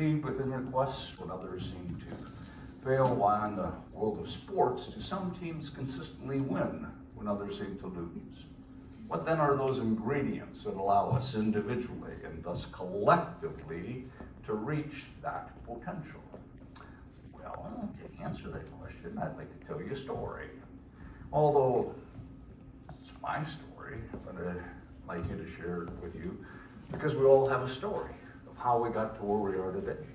succeed within your quest when others seem to fail, while in the world of sports, do some teams consistently win when others seem to lose? What then are those ingredients that allow us individually and thus collectively to reach that potential? Well, to answer that question, I'd like to tell you a story. Although it's my story, but I'd like you to share it with you because we all have a story of how we got to where we are today.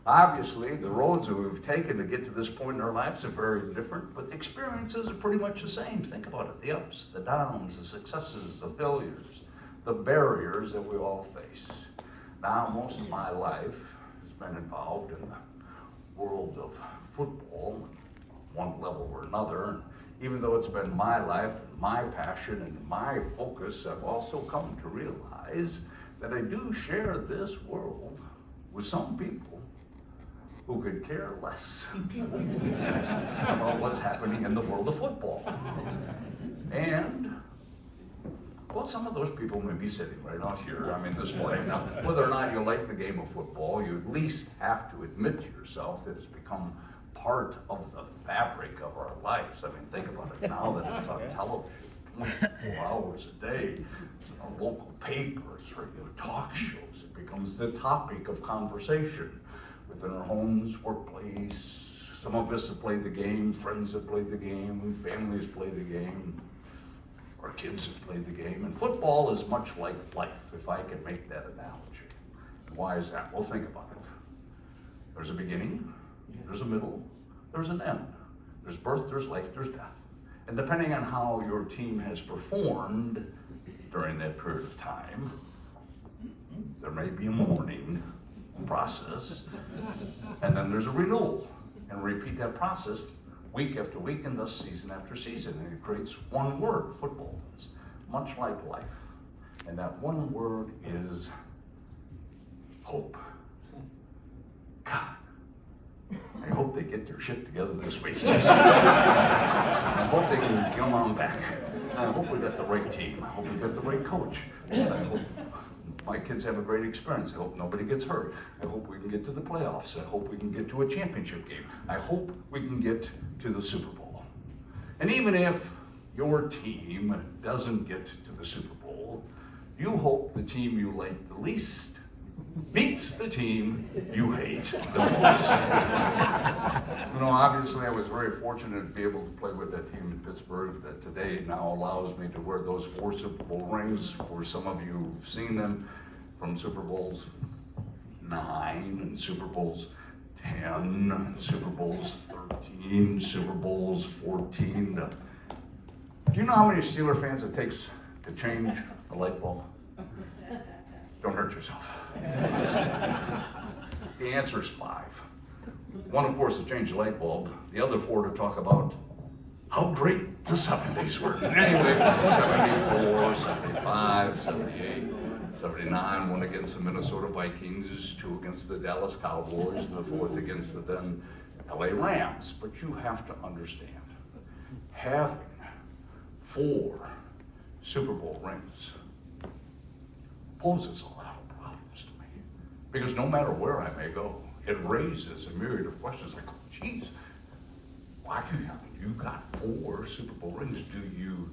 Obviously, the roads that we've taken to get to this point in our lives are very different, but the experiences are pretty much the same. Think about it, the ups, the downs, the successes, the failures, the barriers that we all face. Now, most of my life has been involved in the world of football, one level or another. Even though it's been my life, my passion, and my focus, I've also come to realize that I do share this world with some people who could care less about what's happening in the world of football. And, well, some of those people may be sitting right out here, this morning. Now, whether or not you like the game of football, you at least have to admit to yourself that it's become part of the fabric of our lives. Think about it now that it's on television 24 hours a day. It's in our local papers, radio talk shows. It becomes the topic of conversation within our homes, workplace. Some of us have played the game, friends have played the game, families play the game, our kids have played the game. And football is much like life, if I can make that analogy. And why is that? Well, think about it. There's a beginning, there's a middle, there's an end. There's birth, there's life, there's death. And depending on how your team has performed during that period of time, there may be a mourning process, and then there's a renewal, and repeat that process week after week, and thus season after season, and it creates one word, football does, much like life. And that one word is hope. God, I hope they get their shit together this week. I hope they can come on back. I hope we got the right team. I hope we got the right coach. I hope my kids have a great experience. I hope nobody gets hurt. I hope we can get to the playoffs. I hope we can get to a championship game. I hope we can get to the Super Bowl. And even if your team doesn't get to the Super Bowl, you hope the team you like the least beats the team you hate the most. Obviously I was very fortunate to be able to play with that team in Pittsburgh that today now allows me to wear those 4 Super Bowl rings. For some of you who've seen them, from Super Bowls 9 and Super Bowls 10, Super Bowls 13, Super Bowls 14. Do you know how many Steeler fans it takes to change a light bulb? Don't hurt yourself. The answer is 5. One, of course, to change the light bulb. The other 4 to talk about how great the 70s were. Anyway, 74, 75, 78, 79, 1 against the Minnesota Vikings, 2 against the Dallas Cowboys, and the 4th against the then LA Rams. But you have to understand, having 4 Super Bowl rings poses a lot of problems to me. Because no matter where I may go, it raises a myriad of questions like, oh, geez, why you got 4 Super Bowl rings? Do you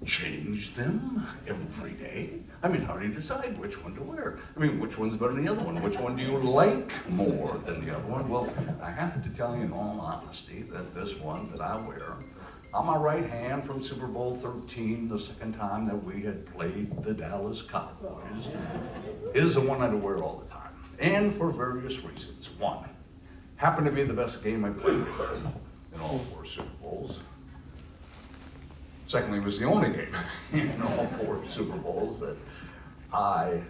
change them every day? How do you decide which one to wear? Which one's better than the other one? Which one do you like more than the other one? Well, I have to tell you in all honesty that this one that I wear on my right hand from Super Bowl 13, the second time that we had played the Dallas Cowboys, is the one I wear all the time. And for various reasons. 1, happened to be the best game I played in all 4 Super Bowls. Secondly, it was the only game in all 4 Super Bowls that I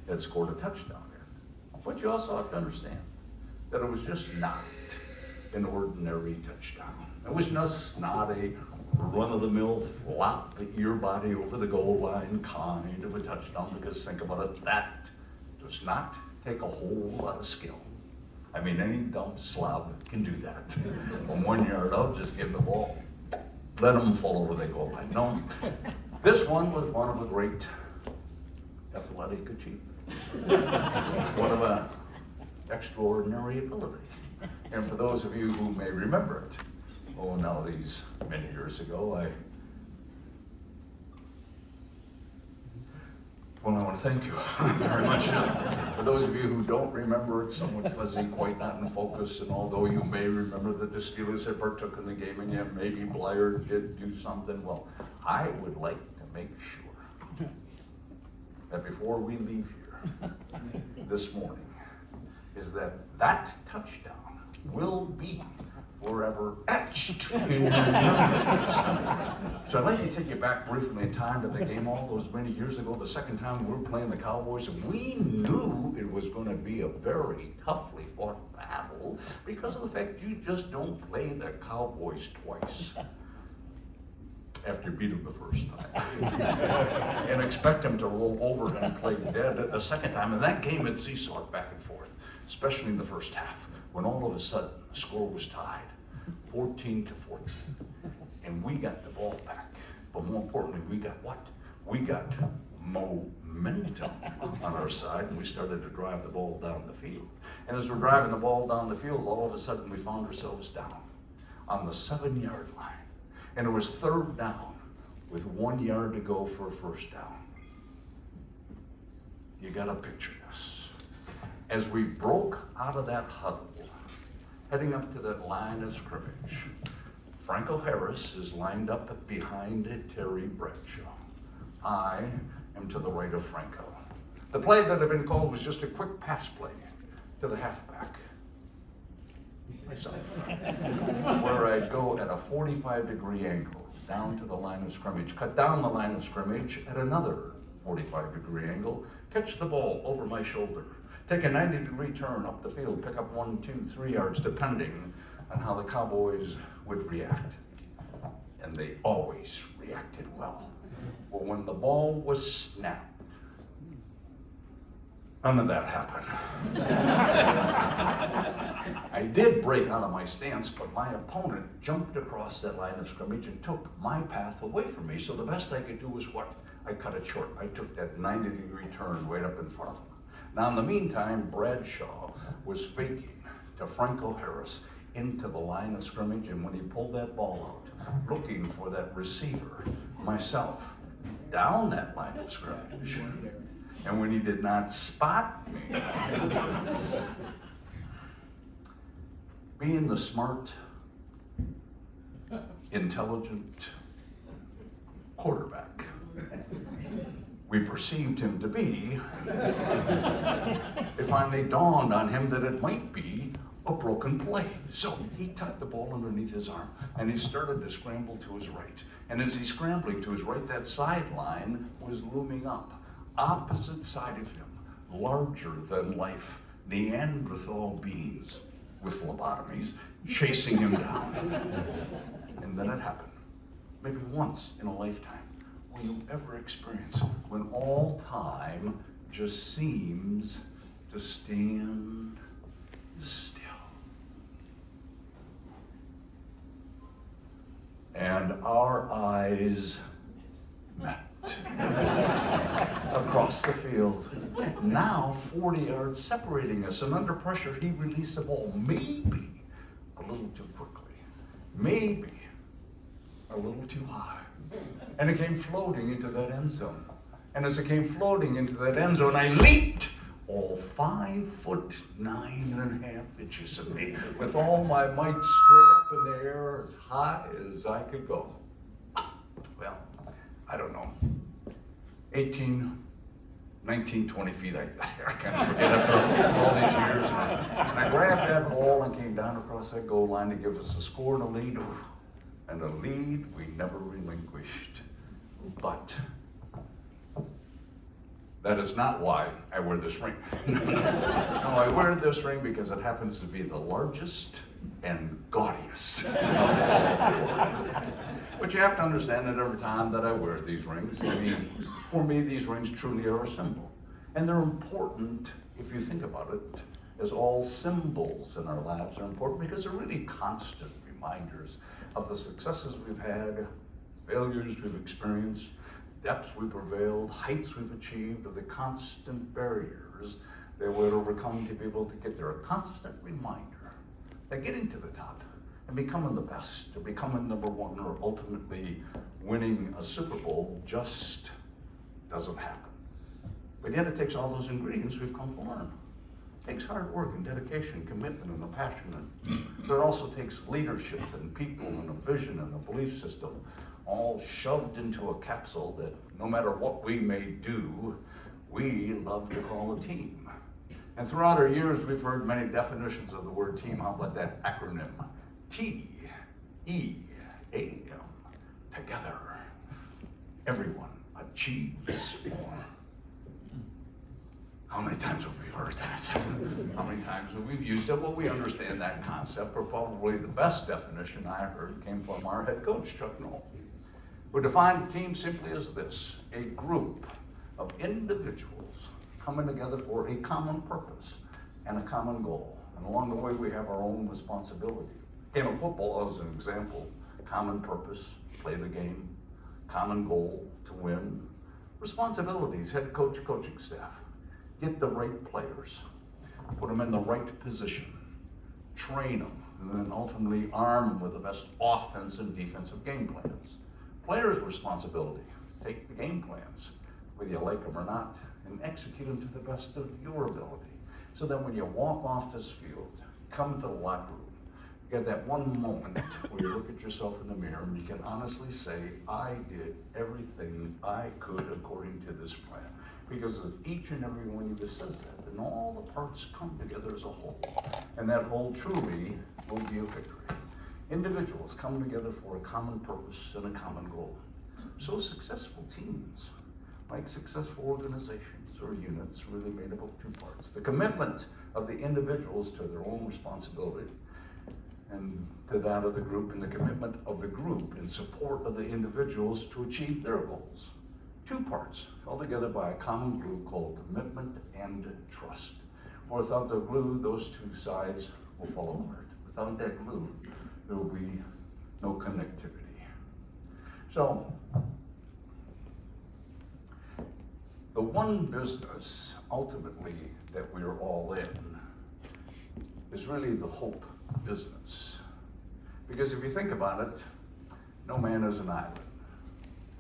had scored a touchdown in. But you also have to understand that it was just not an ordinary touchdown. It was just not a run-of-the-mill flop your body over the goal line kind of a touchdown, because think about it, that does not take a whole lot of skill. Any dumb slob can do that. From 1 yard out, just give the ball. Let them fall over the goal line. No, this one was one of a great athletic achievement. One of a extraordinary ability. And for those of you who may remember it, oh, now these many years ago, I want to thank you very much. For those of you who don't remember it, somewhat fuzzy, quite not in focus, and although you may remember that the Steelers had partook in the game and yet maybe Blier did do something, well, I would like to make sure that before we leave here this morning, is that touchdown will be forever etched in your memories. So I'd like to take you back briefly in time to the game all those many years ago, the second time we were playing the Cowboys, and we knew it was going to be a very toughly fought battle because of the fact you just don't play the Cowboys twice after you beat them the first time and expect them to roll over and play dead the second time. And that game had seesawed back and forth, especially in the first half, when all of a sudden the score was tied 14-14, and we got the ball back. But more importantly, we got what? We got momentum on our side, and we started to drive the ball down the field. And as we're driving the ball down the field, all of a sudden we found ourselves down on the 7-yard line. And it was third down with 1 yard to go for a first down. You gotta picture this. As we broke out of that huddle, heading up to that line of scrimmage, Franco Harris is lined up behind Terry Bradshaw. I am to the right of Franco. The play that had been called was just a quick pass play to the halfback, myself, where I go at a 45-degree angle down to the line of scrimmage, cut down the line of scrimmage at another 45-degree angle, catch the ball over my shoulder, take a 90-degree turn up the field, pick up 1, 2, 3 yards, depending on how the Cowboys would react. And they always reacted well. But when the ball was snapped, none of that happened. I did break out of my stance, but my opponent jumped across that line of scrimmage and took my path away from me. So the best I could do was what? I cut it short. I took that 90-degree turn right up in front of him. Now, in the meantime, Bradshaw was faking to Franco Harris into the line of scrimmage, and when he pulled that ball out, looking for that receiver, myself, down that line of scrimmage, and when he did not spot me, being the smart, intelligent quarterback we perceived him to be, it finally dawned on him that it might be a broken play. So he tucked the ball underneath his arm and he started to scramble to his right. And as he's scrambling to his right, that sideline was looming up. Opposite side of him, larger than life, Neanderthal beings with lobotomies chasing him down. And then it happened, maybe once in a lifetime. Will you ever experience when all time just seems to stand still? And our eyes met across the field. Now 40 yards separating us, and under pressure he released the ball, maybe a little too quickly, maybe a little too high. And it came floating into that end zone. And as it came floating into that end zone, I leaped all 5'9.5" of me, with all my might straight up in the air as high as I could go. Well, I don't know, 18, 19, 20 feet, I can't forget after all these years. And I grabbed that ball and came down across that goal line to give us a score and a lead. And a lead we never relinquished. But that is not why I wear this ring. No, I wear this ring because it happens to be the largest and gaudiest. But you have to understand that every time that I wear these rings, I mean, for me, these rings truly are a symbol. And they're important, if you think about it, as all symbols in our lives are important because they're really constant reminders of the successes we've had, failures we've experienced, depths we've prevailed, heights we've achieved, of the constant barriers they would overcome to be able to get there. A constant reminder that getting to the top and becoming the best, or becoming number one, or ultimately winning a Super Bowl just doesn't happen. But yet it takes all those ingredients we've come to learn. It takes hard work and dedication, commitment and a passion. But it also takes leadership and people and a vision and a belief system, all shoved into a capsule that no matter what we may do, we love to call a team. And throughout our years, we've heard many definitions of the word team. How about that acronym? TEAM, together. Everyone achieves more. How many times have we heard that? How many times have we used it? Well, we understand that concept, but probably the best definition I heard came from our head coach, Chuck Noll, who defined a team simply as this: a group of individuals coming together for a common purpose and a common goal. And along the way, we have our own responsibility. Game of football as an example: common purpose, play the game; common goal, to win. Responsibilities: head coach, coaching staff. Get the right players, put them in the right position, train them, and then ultimately arm them with the best offense and defensive game plans. Players' responsibility: take the game plans, whether you like them or not, and execute them to the best of your ability. So that when you walk off this field, come to the locker room, you get that one moment where you look at yourself in the mirror and you can honestly say, I did everything I could according to this plan. Because of each and every one of you says that, and all the parts come together as a whole. And that whole truly will be a victory. Individuals come together for a common purpose and a common goal. So successful teams, like successful organizations or units, really made up of two parts: the commitment of the individuals to their own responsibility and to that of the group, and the commitment of the group in support of the individuals to achieve their goals. Two parts held together by a common glue called commitment and trust. Without the glue, those two sides will fall apart. Without that glue, there will be no connectivity. So, the one business ultimately that we're all in is really the hope business. Because if you think about it, no man is an island.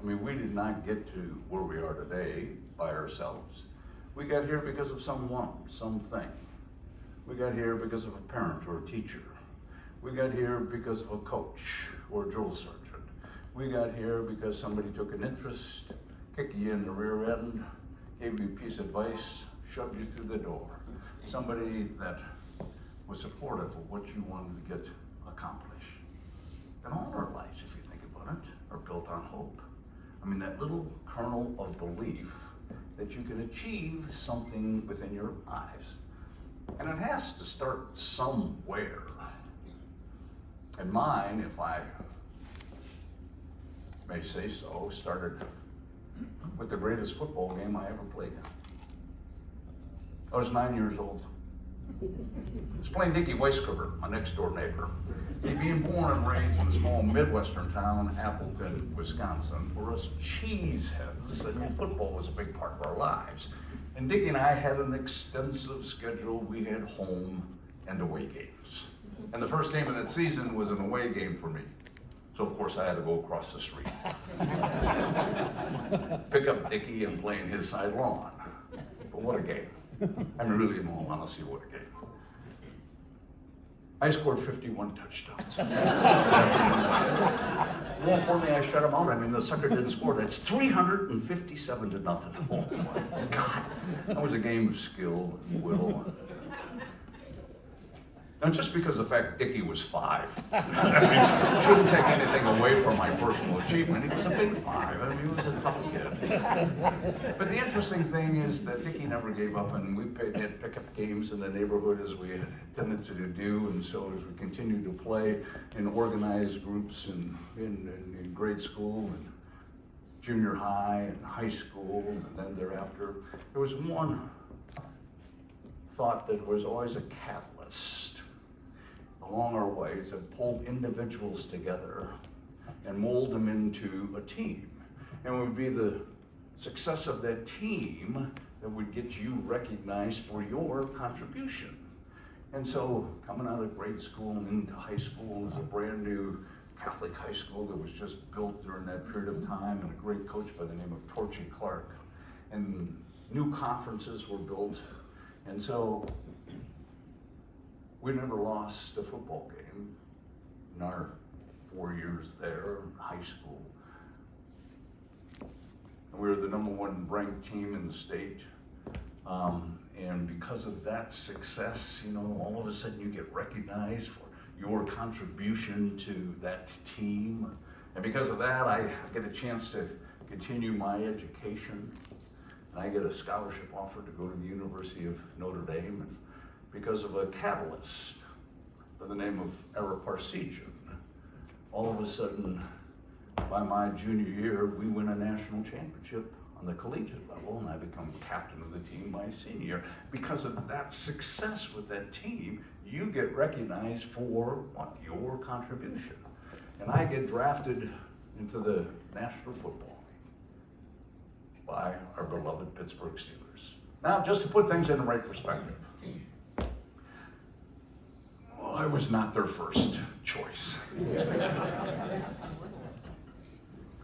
I mean, we did not get to where we are today by ourselves. We got here because of someone, something. We got here because of a parent or a teacher. We got here because of a coach or a drill sergeant. We got here because somebody took an interest, kicked you in the rear end, gave you a piece of advice, shoved you through the door. Somebody that was supportive of what you wanted to get accomplished. And all our lives, if you think about it, are built on hope. I mean, that little kernel of belief that you can achieve something within your lives. And it has to start somewhere. And mine, if I may say so, started with the greatest football game I ever played. I was 9 years old. I was playing Dickie Weisskruber, my next door neighbor. See, being born and raised in a small Midwestern town, Appleton, Wisconsin, for us cheeseheads, I mean, football was a big part of our lives. And Dickie and I had an extensive schedule. We had home and away games. And the first game of that season was an away game for me. So of course I had to go across the street. Pick up Dickie and play in his side lawn. But what a game. I mean, really, in all honesty, what a game. I scored 51 touchdowns. Well, for me, I shut him out. I mean, the sucker didn't score. That's 357 to nothing. Oh my God. That was a game of skill and will. Now, just because the fact Dickie was 5, I mean, shouldn't take anything away from my personal achievement. He was a big 5. I mean, he was a tough kid. But the interesting thing is that Dickie never gave up, and we had pickup games in the neighborhood as we had a tendency to do. And so as we continued to play in organized groups in grade school and junior high and high school, and then thereafter, there was one thought that was always a catalyst along our ways that pulled individuals together and mold them into a team. And it would be the success of that team that would get you recognized for your contribution. And so coming out of grade school and into high school was a brand new Catholic high school that was just built during that period of time, and a great coach by the name of Torchy Clark. And new conferences were built. And so we never lost a football game in our 4 years there in high school. And we were the #1 ranked team in the state. And because of that success, you know, all of a sudden you get recognized for your contribution to that team. And because of that, I get a chance to continue my education. And I get a scholarship offer to go to the University of Notre Dame. And because of a catalyst by the name of Ara Parsegian, all of a sudden, by my junior year, we win a national championship on the collegiate level, and I become captain of the team my senior year. Because of that success with that team, you get recognized for what? Your contribution. And I get drafted into the National Football League by our beloved Pittsburgh Steelers. Now, just to put things in the right perspective, well, I was not their first choice.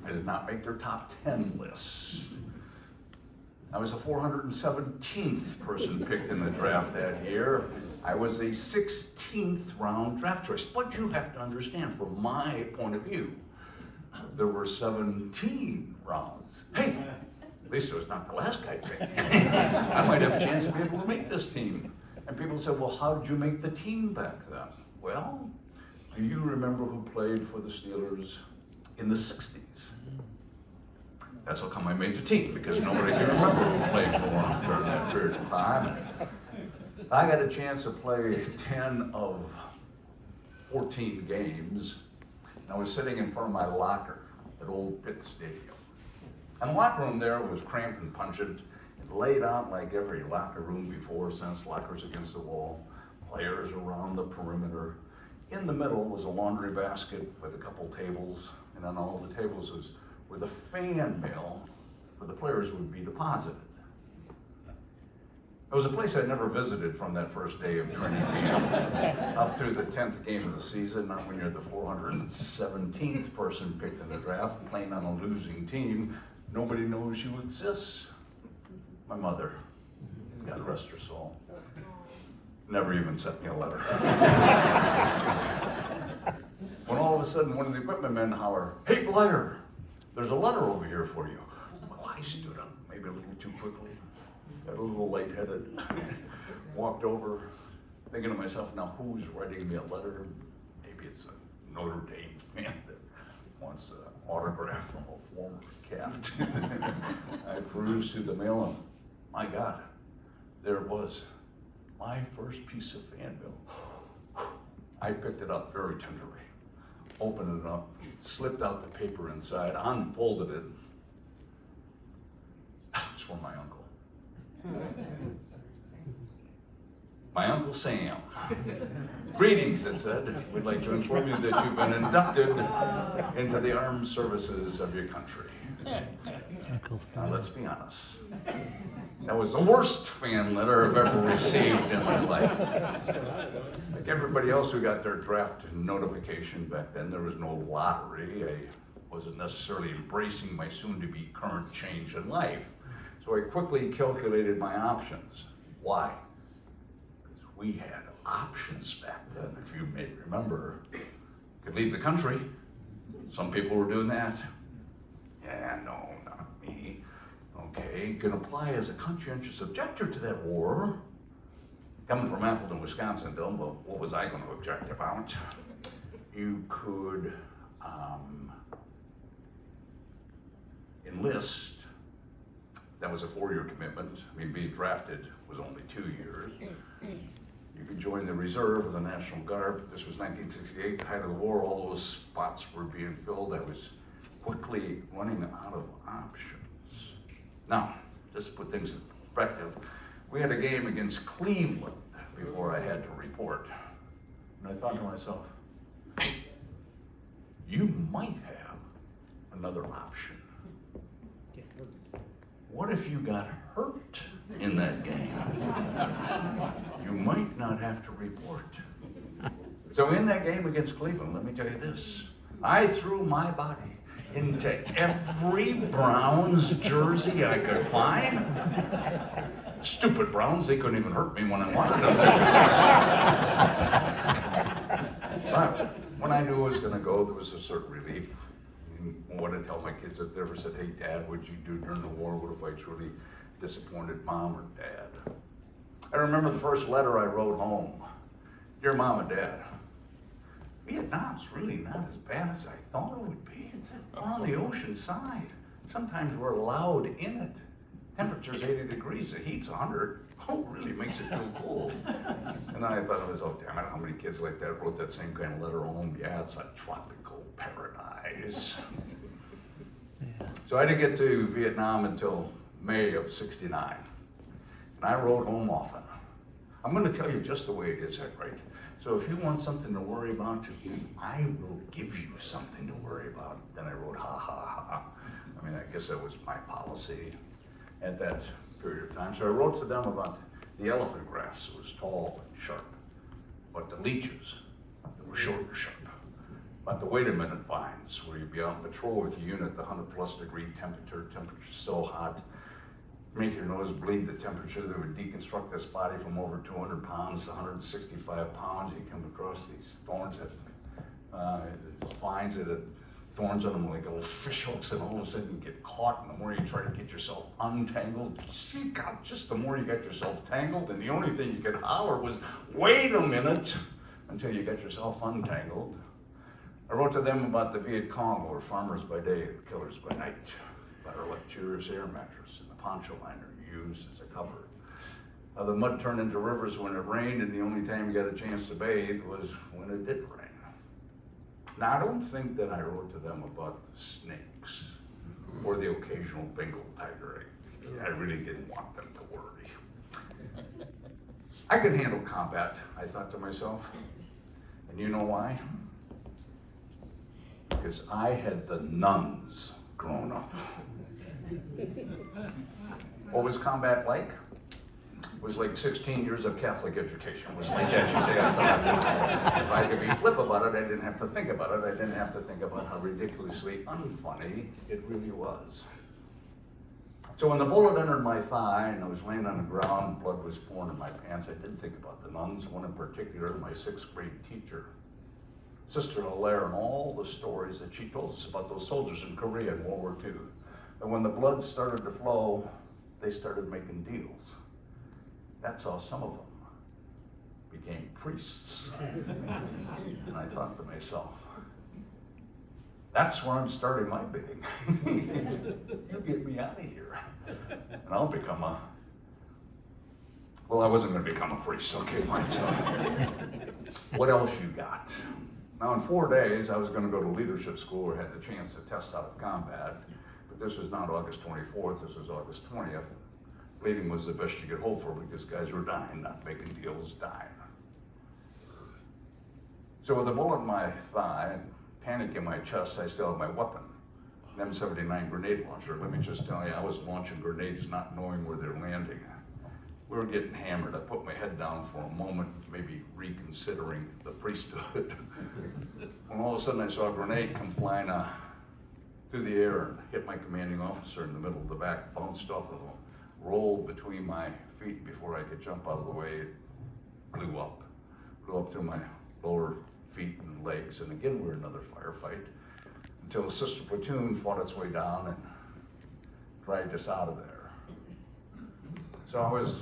I did not make their top 10 lists. I was the 417th person picked in the draft that year. I was a 16th round draft choice. But you have to understand, from my point of view, there were 17 rounds. Hey, at least it was not the last guy picked. I might have a chance to be able to make this team. And people said, well, how did you make the team back then? Well, do you remember who played for the Steelers in the 60s? That's how come I made the team, because nobody can remember who played for them during that period of time. I got a chance to play 10 of 14 games, and I was sitting in front of my locker at Old Pitt Stadium. And the locker room there was cramped and pungent, and laid out like every locker room before, since lockers against the wall, players around the perimeter. In the middle was a laundry basket with a couple tables, and on all the tables were the fan mail where the players would be deposited. It was a place I'd never visited from that first day of training camp up through the 10th game of the season. Not when you're the 417th person picked in the draft, playing on a losing team. Nobody knows you exist. My mother, God rest her soul, never even sent me a letter. When all of a sudden one of the equipment men holler, "Hey Blier, there's a letter over here for you." Well, I stood up, maybe a little too quickly, got a little lightheaded, walked over, thinking to myself, now who's writing me a letter? Maybe it's a Notre Dame fan that wants an autograph from a former captain. I perused through the mail, and my God, there it was, my first piece of fan mail. I picked it up very tenderly, opened it up, slipped out the paper inside, unfolded it. It was from my uncle. My Uncle Sam. "Greetings," it said. "We'd like to inform you that you've been inducted into the armed services of your country." Now let's be honest. That was the worst fan letter I've ever received in my life. Like everybody else who got their draft notification back then, there was no lottery. I wasn't necessarily embracing my soon-to-be current change in life. So I quickly calculated my options. Why? Because we had options back then, if you may remember. You could leave the country. Some people were doing that. Yeah, no, not me. Okay, can apply as a conscientious objector to that war. Coming from Appleton, Wisconsin, Bill, well, what was I going to object about? You could enlist. That was a 4-year commitment. I mean, being drafted was only 2 years. You could join the reserve of the National Guard. This was 1968, the height of the war. All those spots were being filled. I was quickly running out of options. Now, just to put things in perspective, we had a game against Cleveland before I had to report. And I thought to myself, hey, you might have another option. What if you got hurt in that game. You might not have to report. So in that game against Cleveland, let me tell you this. I threw my body into every Browns jersey I could find. Stupid Browns, they couldn't even hurt me when I wanted them to. But when I knew I was going to go, there was a certain relief. What I tell my kids if they ever said, hey Dad, what'd you do during the war? What if I truly disappointed Mom or Dad? I remember the first letter I wrote home. Dear Mom and Dad, Vietnam's really not as bad as I thought it would be. We're on the ocean side. Sometimes we're allowed in it. Temperature's 80 degrees, the heat's 100. Oh, it really makes it feel cold. And I thought to myself, damn it, how many kids like that wrote that same kind of letter home? Yeah, it's a tropical paradise. Yeah. So I didn't get to Vietnam until May of '69. And I wrote home often. I'm going to tell you just the way it is, right? So if you want something to worry about, I will give you something to worry about. Then I wrote, ha, ha, ha. I mean, I guess that was my policy at that period of time. So I wrote to them about the elephant grass. It was tall and sharp. But the leeches, they were short and sharp. About the wait a minute vines, where you'd be on patrol with the unit, the 100+ degree temperature so hot, make your nose bleed, the temperature that would deconstruct this body from over 200 pounds to 165 pounds. You come across these thorns that vines that had thorns on them like little fish hooks, and all of a sudden you get caught, and the more you try to get yourself untangled, God, just the more you got yourself tangled, and the only thing you could holler was, wait a minute, until you got yourself untangled. I wrote to them about the Viet Cong, who were farmers by day and killers by night, about our luxurious air mattress and the poncho liner used as a cover. The mud turned into rivers when it rained, and the only time you got a chance to bathe was when it did rain. Now, I don't think that I wrote to them about the snakes or the occasional Bengal tiger. I really didn't want them to worry. I could handle combat, I thought to myself. And you know why? Because I had the nuns grown up. What was combat like? It was like 16 years of Catholic education. It was like that, you say. If I could be flip about it, I didn't have to think about it. I didn't have to think about how ridiculously unfunny it really was. So when the bullet entered my thigh and I was laying on the ground, blood was pouring in my pants, I didn't think about the nuns, one in particular, my 6th grade teacher, Sister Hilaire, and all the stories that she told us about those soldiers in Korea in World War II. And when the blood started to flow, they started making deals. That's how some of them became priests. And I thought to myself, that's where I'm starting my bidding. You get me out of here. And I'll become well, I wasn't going to become a priest, okay, fine. So, what else you got? Now, in 4 days, I was going to go to leadership school or had the chance to test out of combat. But this was not August 24th, this was August 20th. Bleeding was the best you could hope for because guys were dying, not making deals, dying. So with a bullet in my thigh, panic in my chest, I still have my weapon, an M79 grenade launcher. Let me just tell you, I was launching grenades not knowing where they're landing. We were getting hammered. I put my head down for a moment, maybe reconsidering the priesthood. When all of a sudden I saw a grenade come flying through the air and hit my commanding officer in the middle of the back, bounced off of him, rolled between my feet before I could jump out of the way. It blew up through my lower feet and legs, and again we were in another firefight until the sister platoon fought its way down and dragged us out of there. So I was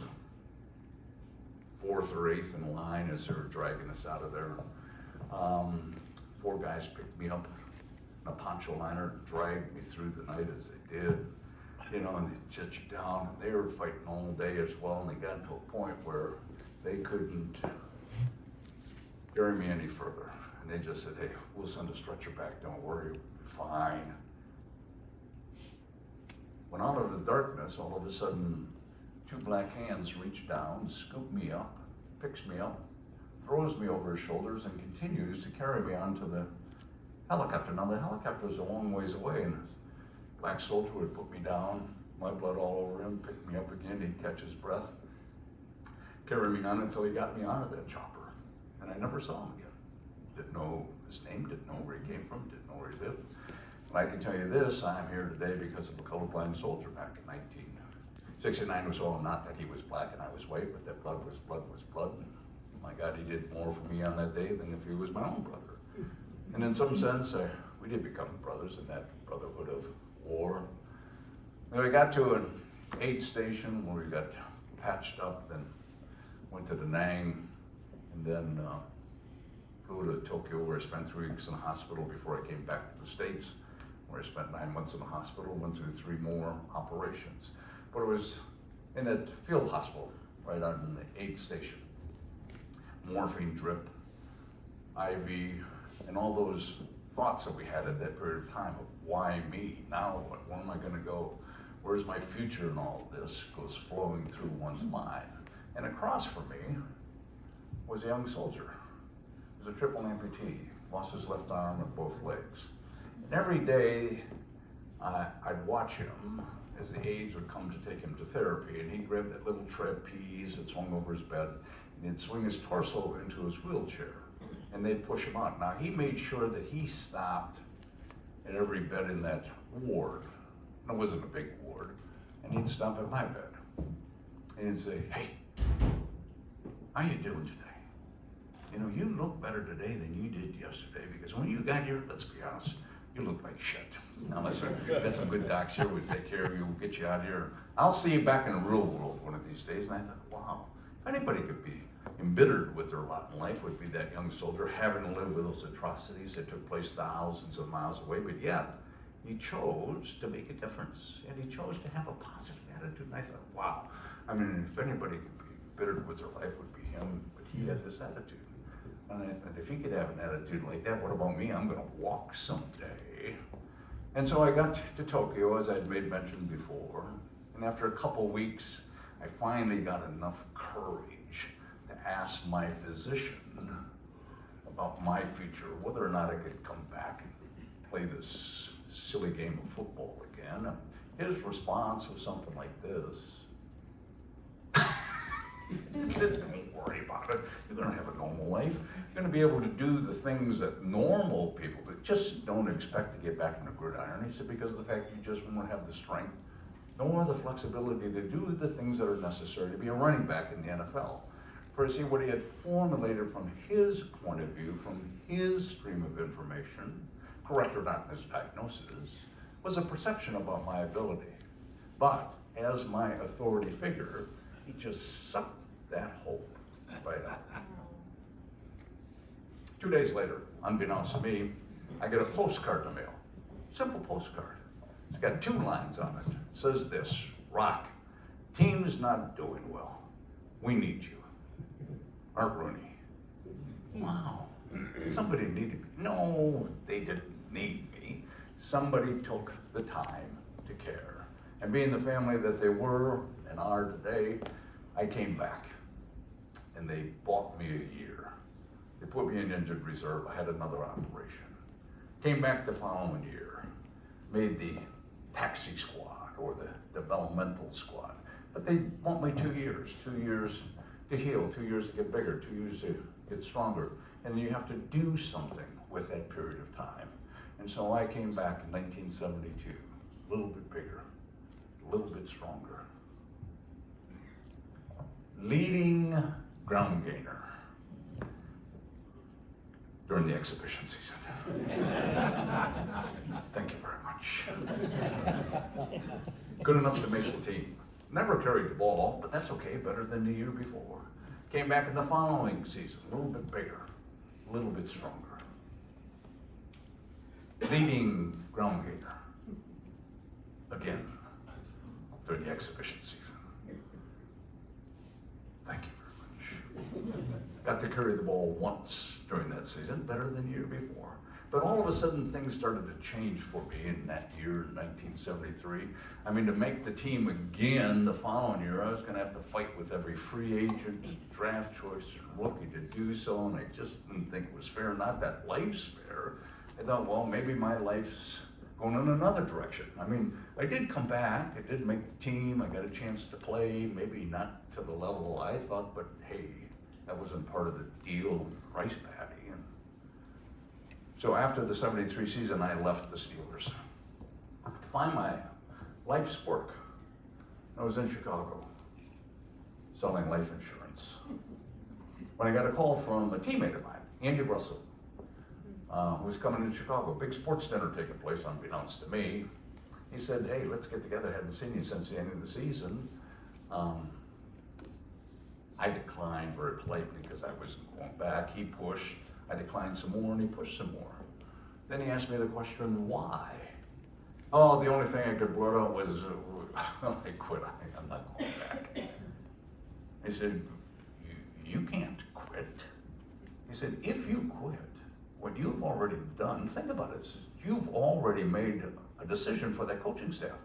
4th or 8th in line as they were dragging us out of there. 4 guys picked me up in a poncho liner, dragged me through the night as they did. You know, and they set you down, and they were fighting all day as well, and they got to a point where they couldn't carry me any further. And they just said, hey, we'll send a stretcher back, don't worry, we're fine. When out of the darkness, all of a sudden, 2 black hands reach down, scoop me up, picks me up, throws me over his shoulders, and continues to carry me onto the helicopter. Now, the helicopter was a long ways away, and black soldier would put me down, my blood all over him, picked me up again, he'd catch his breath, carry me on until he got me out of that chopper. And I never saw him again. Didn't know his name, didn't know where he came from, didn't know where he lived. But I can tell you this, I'm here today because of a colorblind soldier back in 1969 or so. Not that he was black and I was white, but that blood was blood was blood. And my God, he did more for me on that day than if he was my own brother. And in some sense, we did become brothers in that brotherhood of war. And we got to an aid station where we got patched up, then went to Da Nang, and then flew to Tokyo, where I spent 3 weeks in the hospital before I came back to the States, where I spent 9 months in the hospital, went through 3 more operations. But it was in a field hospital, right on the aid station. Morphine drip, IV, and all those thoughts that we had at that period of time of why me? Now what? Where am I gonna go? Where's my future in all of this goes flowing through one's mind. And across from me was a young soldier. He was a triple amputee, lost his left arm and both legs. And every day I'd watch him as the aides would come to take him to therapy, and he'd grab that little trapeze that swung over his bed, and he'd swing his torso into his wheelchair, and they'd push him out. Now, he made sure that he stopped at every bed in that ward. And it wasn't a big ward, and he'd stop at my bed, and he'd say, "Hey, how you doing today? You know, you look better today than you did yesterday, because when you got here, let's be honest, you look like shit. Now listen, we've got some good docs here, we'll take care of you, we'll get you out here. I'll see you back in the real world one of these days." And I thought, wow, if anybody could be embittered with their lot in life, would be that young soldier having to live with those atrocities that took place thousands of miles away, but yet he chose to make a difference, and he chose to have a positive attitude. And I thought, wow, I mean, if anybody could be embittered with their life, would be him, but he had this attitude. And I thought, if he could have an attitude like that, what about me? I'm gonna walk someday. And so I got to Tokyo, as I'd made mention before, and after a couple weeks, I finally got enough courage to ask my physician about my future, whether or not I could come back and play this silly game of football again. His response was something like this. He said, "Don't worry about it. You're gonna have a normal life. You're gonna be able to do the things that normal people that just don't expect to get back in the gridiron." He said, "Because of the fact you just won't have the strength, nor the flexibility to do the things that are necessary to be a running back in the NFL." For you see, what he had formulated from his point of view, from his stream of information, correct or not in his diagnosis, was a perception about my ability. But as my authority figure, he just sucked that hope right out. 2 days later, unbeknownst to me, I get a postcard in the mail. Simple postcard. It's got 2 lines on it. It says this: "Rock, team's not doing well. We need you. Art Rooney." Wow. Somebody needed me. No, they didn't need me. Somebody took the time to care. And being the family that they were and are today, I came back. And they bought me a year. They put me in injured reserve. I had another operation. Came back the following year. Made the taxi squad or the developmental squad. But they want me 2 years. 2 years to heal, 2 years to get bigger, 2 years to get stronger. And you have to do something with that period of time. And so I came back in 1972, a little bit bigger, a little bit stronger. Leading ground gainer during the exhibition season. Thank you very much. Good enough to make the team. Never carried the ball, but that's okay, better than the year before. Came back in the following season, a little bit bigger, a little bit stronger. Leading ground gainer, again, during the exhibition season. Thank you very much. Got to carry the ball once during that season, better than the year before. But all of a sudden, things started to change for me in that year, 1973. I mean, to make the team again the following year, I was going to have to fight with every free agent, draft choice, and rookie to do so, and I just didn't think it was fair. Not that life's fair. I thought, well, maybe my life's going in another direction. I mean, I did come back, I did make the team, I got a chance to play, maybe not to the level I thought, but hey, that wasn't part of the deal in Rice Paddy. And so after the 73 season, I left the Steelers to find my life's work. I was in Chicago, selling life insurance, when I got a call from a teammate of mine, Andy Russell, who was coming to Chicago, big sports dinner taking place unbeknownst to me. He said, hey, let's get together. I hadn't seen you since the end of the season. I declined very politely because I wasn't going back. He pushed, I declined some more, and he pushed some more. Then he asked me the question, why? Oh, the only thing I could blurt out was, I quit, I'm not going back. He said, you can't quit. He said, if you quit, what you've already done, think about it, you've already made a decision for that coaching staff.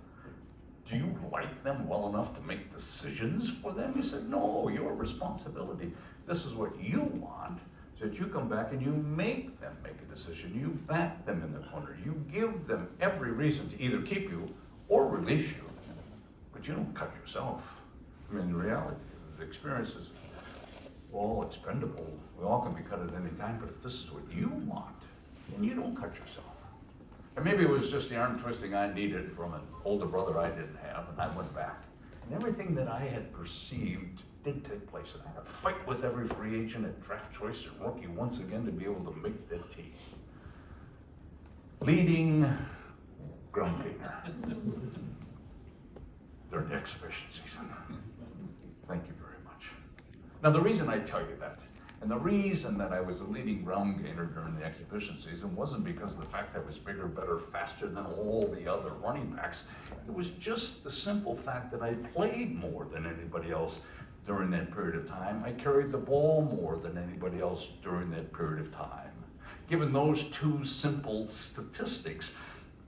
Do you like them well enough to make decisions for them? He said, no, your responsibility. This is what you want, so that you come back and you make them make a decision. You back them in the corner. You give them every reason to either keep you or release you, but you don't cut yourself. I mean, in reality, the experiences, we're all expendable. We all can be cut at any time, but if this is what you want, then you don't cut yourself. And maybe it was just the arm twisting I needed from an older brother I didn't have, and I went back. And everything that I had perceived did take place. And I had to fight with every free agent at draft choice and rookie once again to be able to make that team. Leading ground gainer during the exhibition season. Thank you very much. Now the reason I tell you that, and the reason that I was the leading ground gainer during the exhibition season wasn't because of the fact I was bigger, better, faster than all the other running backs. It was just the simple fact that I played more than anybody else during that period of time. I carried the ball more than anybody else during that period of time. Given those two simple statistics,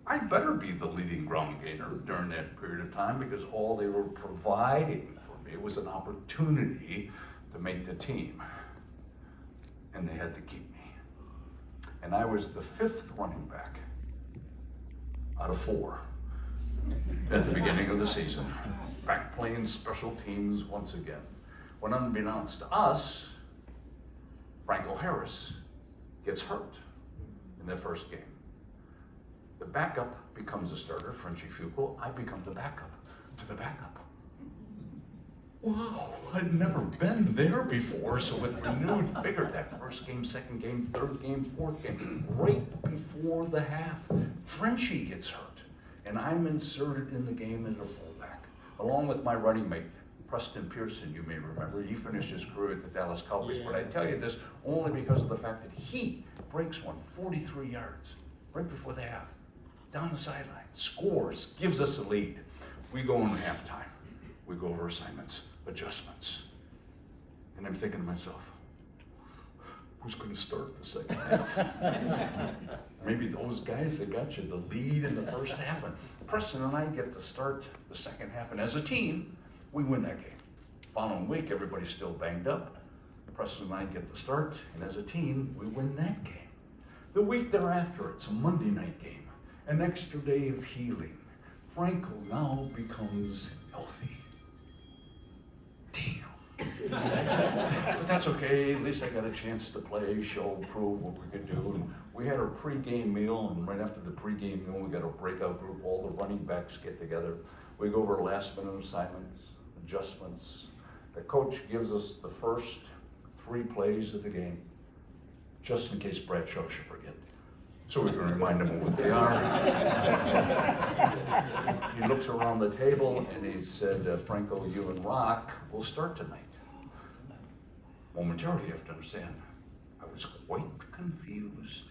I better be the leading ground gainer during that period of time because all they were providing for me was an opportunity to make the team. And they had to keep me. And I was the 5th running back out of 4 at the beginning of the season, back playing special teams once again. When unbeknownst to us, Franco Harris gets hurt in their first game. The backup becomes a starter, Frenchie Fuqua. I become the backup to the backup. Wow, I'd never been there before, so with renewed vigor, that first game, second game, third game, fourth game, right before the half, Frenchie gets hurt, and I'm inserted in the game as a fullback, along with my running mate, Preston Pearson, you may remember. He finished his career at the Dallas Cowboys, but I tell you this only because of the fact that he breaks one 43 yards right before the half, down the sideline, scores, gives us the lead. We go in halftime. We go over assignments, adjustments. And I'm thinking to myself, who's going to start the second half? Maybe those guys that got you the lead in the first half. And Preston and I get to start the second half. And as a team, we win that game. Following week, everybody's still banged up. Preston and I get the start. And as a team, we win that game. The week thereafter, it's a Monday night game. An extra day of healing. Franco now becomes healthy. Damn. But that's okay, at least I got a chance to play, show, prove what we could do. And we had our pregame meal, and right after the pregame meal, we got a breakout group, all the running backs get together. We go over last minute assignments, adjustments. The coach gives us the first 3 plays of the game, just in case Bradshaw should forget. So we can remind him of what they are. He looks around the table and he said, Franco, you and Rock will start tonight. Momentarily, you have to understand, I was quite confused.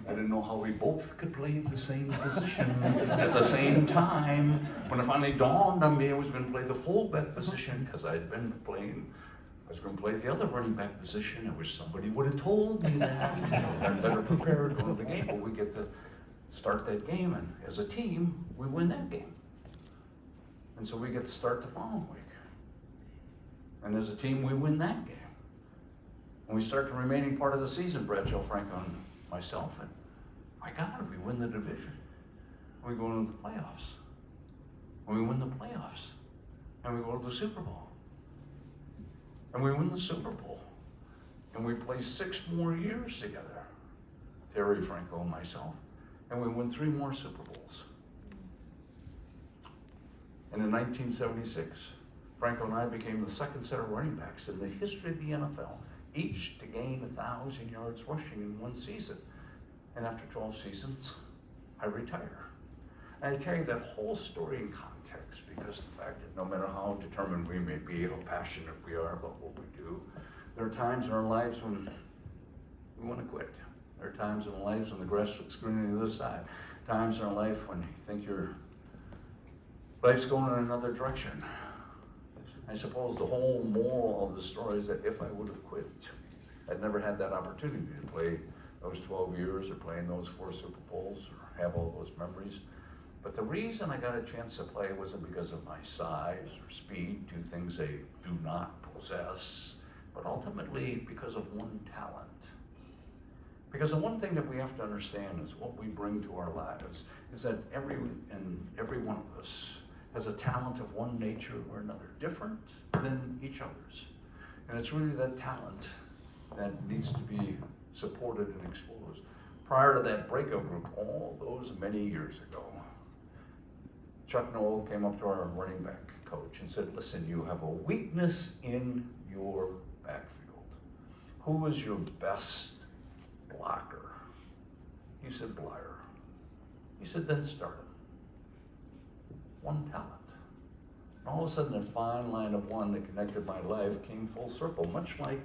I didn't know how we both could play the same position at the same time. When it finally dawned on me I was going to play the fullback position because I'd been playing, I was going to play the other running back position. I wish somebody would have told me that. I'm better prepared for the game, but we get to start that game, and as a team, we win that game. And so we get to start the following week. And as a team, we win that game. And we start the remaining part of the season, Bradshaw, Franco, and myself, and my God, we win the division. we go into the playoffs. And we win the playoffs. And we go to the Super Bowl. And we win the Super Bowl. And we play 6 more years together. Terry, Franco, and myself. And we win 3 more Super Bowls. And in 1976, Franco and I became the second set of running backs in the history of the NFL, each to gain 1,000 yards rushing in one season. And after 12 seasons, I retire. And I tell you that whole story in context because the fact that no matter how determined we may be, how passionate we are about what we do, there are times in our lives when we want to quit. There are times in our lives when the grass looks green on the other side. Times in our life when you think your life's going in another direction. I suppose the whole moral of the story is that if I would have quit, I'd never had that opportunity to play those 12 years or play in those 4 Super Bowls or have all those memories. But the reason I got a chance to play wasn't because of my size or speed, 2 things they do not possess, but ultimately because of one talent. Because the one thing that we have to understand is what we bring to our lives is that every one of us has a talent of one nature or another, different than each other's. And it's really that talent that needs to be supported and exposed. Prior to that breakout group, all those many years ago, Chuck Noll came up to our running back coach and said, listen, you have a weakness in your backfield. Who is your best blocker? He said, Blier. He said, then start him. One talent. And all of a sudden, the fine line of one that connected my life came full circle, much like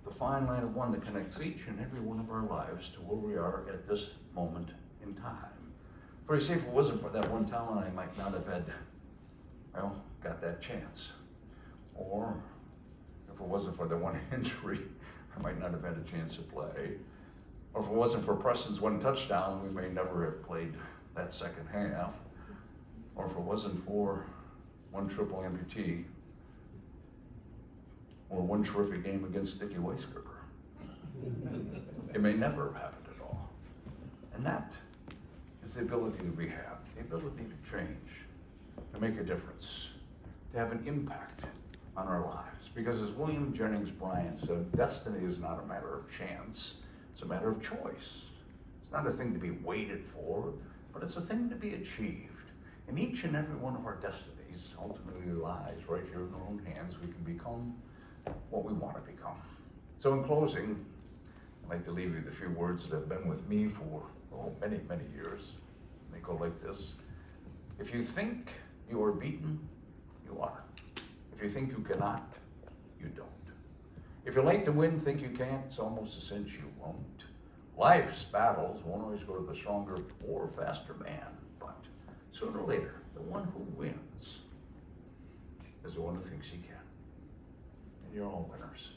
the fine line of one that connects each and every one of our lives to where we are at this moment in time. For you see, if it wasn't for that one talent, I might not have got that chance. Or if it wasn't for the one injury, I might not have had a chance to play. Or if it wasn't for Preston's one touchdown, we may never have played that second half. Or if it wasn't for one triple amputee, or one terrific game against Dickie Weisgerber, it may never have happened at all. And that is the ability that we have, the ability to change, to make a difference, to have an impact on our lives. Because as William Jennings Bryan said, destiny is not a matter of chance, it's a matter of choice. It's not a thing to be waited for, but it's a thing to be achieved. And each and every one of our destinies ultimately lies right here in our own hands. We can become what we want to become. So in closing, I'd like to leave you with a few words that have been with me for many, many years. They go like this. If you think you are beaten, you are. If you think you cannot, you don't. If you like to win, think you can't, it's almost a cinch you won't. Life's battles won't always go to the stronger or faster man, but sooner or later, the one who wins is the one who thinks he can. And you're all winners.